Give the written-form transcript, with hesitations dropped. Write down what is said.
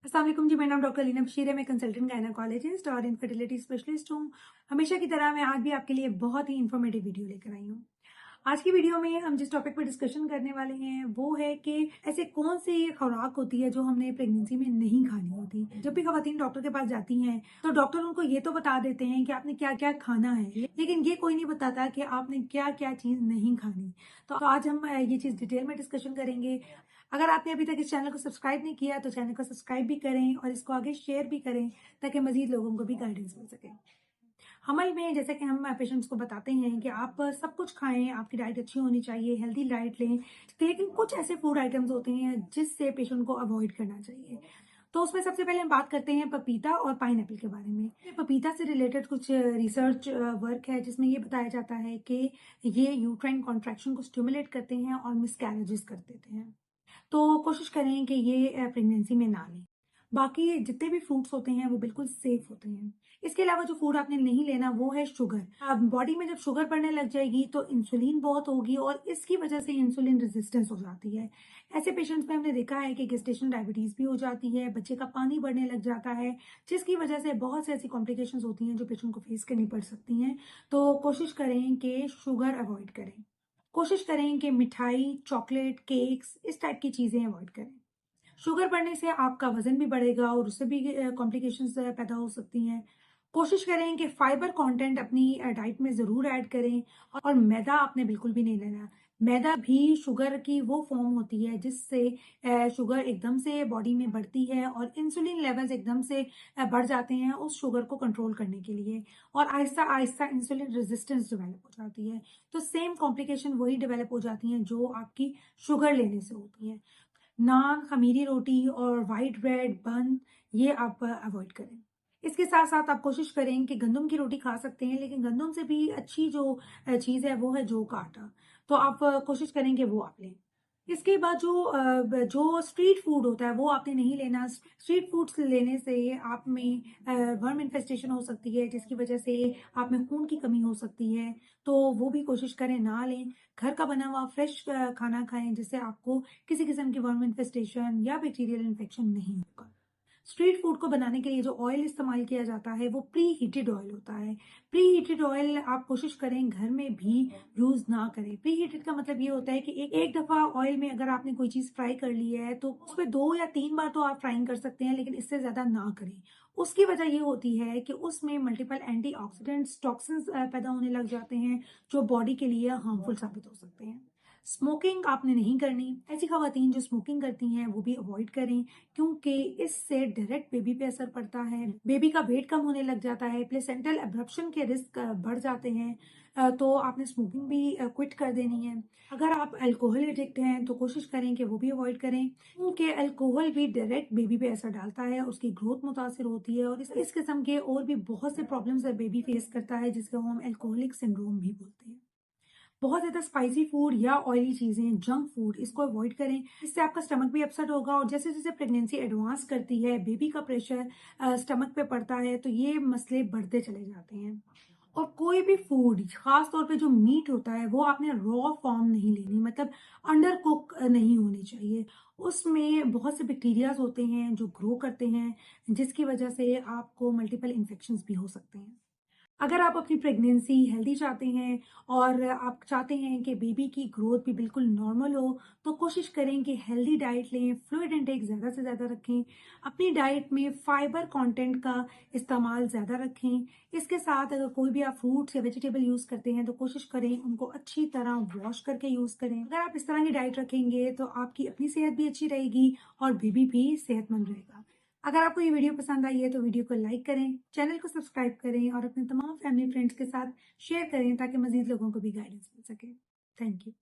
अस्सलाम वालेकुम जी। मेरा नाम डॉक्टर लीना बशीर है। मैं कंसल्टेंट गायनेकोलॉजिस्ट और इनफर्टिलिटी स्पेशलिस्ट हूँ। हमेशा की तरह मैं आज भी आपके लिए बहुत ही इन्फॉर्मेटिव वीडियो लेकर आई हूँ। आज की वीडियो में हम जिस टॉपिक पर डिस्कशन करने वाले हैं वो है कि ऐसे कौन सी खुराक होती है जो हमने प्रेगनेंसी में नहीं खानी होती। जब भी खवातीन डॉक्टर के पास जाती हैं तो डॉक्टर उनको ये तो बता देते हैं कि आपने क्या क्या खाना है, लेकिन ये कोई नहीं बताता कि आपने क्या क्या चीज नहीं खानी। तो आज हम ये चीज डिटेल में डिस्कशन करेंगे। अगर आपने अभी तक इस चैनल को सब्सक्राइब नहीं किया तो चैनल को सब्सक्राइब भी करें और इसको आगे शेयर भी करें ताकि मजीद लोगों को भी गाइडेंस मिल सके। हमल में जैसे कि हम पेशेंट्स को बताते हैं कि आप सब कुछ खाएं, आपकी डाइट अच्छी होनी चाहिए, हेल्दी डाइट लें, लेकिन कुछ ऐसे फूड आइटम्स होते हैं जिससे पेशेंट को अवॉइड करना चाहिए। तो उसमें सबसे पहले हम बात करते हैं पपीता और पाइनएप्पल के बारे में। पपीता से रिलेटेड कुछ रिसर्च वर्क है जिसमें ये बताया जाता है कि ये यूट्राइन कॉन्ट्रैक्शन को स्टिमुलेट करते हैं और मिसकैरेजेस कर देते हैं। तो कोशिश करें कि ये प्रेगनेंसी में ना लें। बाकी जितने भी फ्रूट्स होते हैं वो बिल्कुल सेफ होते हैं। इसके अलावा जो फूड आपने नहीं लेना वो है शुगर। अब बॉडी में जब शुगर बढ़ने लग जाएगी तो इंसुलिन बहुत होगी और इसकी वजह से इंसुलिन रेजिस्टेंस हो जाती है। ऐसे पेशेंट्स में हमने देखा है कि गेस्टेशन डायबिटीज भी हो जाती है, बच्चे का पानी बढ़ने लग जाता है, जिसकी वजह से बहुत सी ऐसी कॉम्प्लिकेशंस होती हैं जो पेशेंट को फेस करनी पड़ सकती हैं। तो कोशिश करें कि शुगर अवॉइड करें। कोशिश करें कि मिठाई, चॉकलेट, केक्स इस टाइप की चीज़ें अवॉइड करें। शुगर बढ़ने से आपका वज़न भी बढ़ेगा और उससे भी कॉम्प्लिकेशंस पैदा हो सकती हैं। कोशिश करें कि फाइबर कंटेंट अपनी डाइट में ज़रूर ऐड करें और मैदा आपने बिल्कुल भी नहीं लेना। मैदा भी शुगर की वो फ़ॉर्म होती है जिससे शुगर एकदम से बॉडी में बढ़ती है और इंसुलिन लेवल्स एकदम से बढ़ जाते हैं उस शुगर को कंट्रोल करने के लिए और आहिस्ता-आहिस्ता इंसुलिन रेजिस्टेंस डेवलप हो जाती है। तो सेम कॉम्प्लिकेशन वही डेवलप हो जाती हैं जो आपकी शुगर लेने से होती हैं। नान, खमीरी रोटी और व्हाइट ब्रेड, बन ये आप अवॉइड करें। इसके साथ-साथ आप कोशिश करें कि गंदम की रोटी खा सकते हैं, लेकिन गंदम से भी अच्छी जो चीज़ है वो है जौ का आटा। तो आप कोशिश करें कि वो आप लें। इसके बाद जो स्ट्रीट फूड होता है वो आपने नहीं लेना। स्ट्रीट फूड्स लेने से आप में वर्म इन्फेस्टेशन हो सकती है जिसकी वजह से आप में खून की कमी हो सकती है। तो वो भी कोशिश करें ना लें। घर का बना हुआ फ्रेश खाना खाएँ जिससे आपको किसी किस्म की वर्म इन्फेस्टेशन या बैक्टीरियल इन्फेक्शन नहीं होगा। स्ट्रीट फूड को बनाने के लिए जो ऑयल इस्तेमाल किया जाता है वो प्री हीटेड ऑयल होता है। प्री हीटेड ऑयल आप कोशिश करें घर में भी यूज़ ना करें। प्री हीटेड का मतलब ये होता है कि एक दफ़ा ऑयल में अगर आपने कोई चीज़ फ्राई कर ली है तो उसमें 2 या 3 बार तो आप फ्राइंग कर सकते हैं, लेकिन इससे ज़्यादा ना करें। उसकी वजह ये होती है कि उसमें मल्टीपल एंटीऑक्सीडेंट्स, टॉक्सिन्स पैदा होने लग जाते हैं जो बॉडी के लिए हार्मफुल साबित हो सकते हैं। स्मोकिंग आपने नहीं करनी। ऐसी खवातीन जो स्मोकिंग करती हैं वो भी अवॉइड करें क्योंकि इससे डायरेक्ट बेबी पे असर पड़ता है। बेबी का वेट कम होने लग जाता है, प्लेसेंटल एब्रप्शन के रिस्क बढ़ जाते हैं। तो आपने स्मोकिंग भी क्विट कर देनी है। अगर आप अल्कोहल एडिक्ट हैं तो कोशिश करें कि वो भी अवॉइड करें क्योंकि अल्कोहल भी डायरेक्ट बेबी पे असर डालता है, उसकी ग्रोथ मुतासिर होती है और इस किस्म के और भी बहुत से प्रॉब्लम्स बेबी फेस करता है जिसको हम अल्कोहलिक सिंड्रोम भी बोलते हैं। बहुत ज़्यादा स्पाइसी फूड या ऑयली चीज़ें, जंक फूड इसको अवॉइड करें। इससे आपका स्टमक भी अपसेट होगा और जैसे-जैसे प्रेगनेंसी एडवांस करती है, बेबी का प्रेशर स्टमक पे पड़ता है, तो ये मसले बढ़ते चले जाते हैं। और कोई भी फूड, ख़ास तौर पे जो मीट होता है, वो आपने रॉ फॉर्म नहीं लेनी, मतलब अंडर कुक नहीं होनी चाहिए। उसमें बहुत से बैक्टीरियाज़ होते हैं जो ग्रो करते हैं, जिसकी वजह से आपको मल्टीपल इन्फेक्शंस भी हो सकते हैं। अगर आप अपनी प्रेगनेंसी हेल्दी चाहते हैं और आप चाहते हैं कि बेबी की ग्रोथ भी बिल्कुल नॉर्मल हो, तो कोशिश करें कि हेल्दी डाइट लें, फ्लूइड इनटेक ज़्यादा से ज़्यादा रखें, अपनी डाइट में फाइबर कंटेंट का इस्तेमाल ज़्यादा रखें। इसके साथ अगर कोई भी आप फ्रूट्स या वेजिटेबल यूज़ करते हैं, तो कोशिश करें उनको अच्छी तरह वॉश करके यूज़ करें। अगर आप इस तरह की डाइट रखेंगे, तो आपकी अपनी सेहत भी अच्छी रहेगी और बेबी भी सेहतमंद रहेगा। अगर आपको ये वीडियो पसंद आई है तो वीडियो को लाइक करें, चैनल को सब्सक्राइब करें और अपने तमाम फैमिली फ्रेंड्स के साथ शेयर करें ताकि मज़ीद लोगों को भी गाइडेंस मिल सके। Thank you.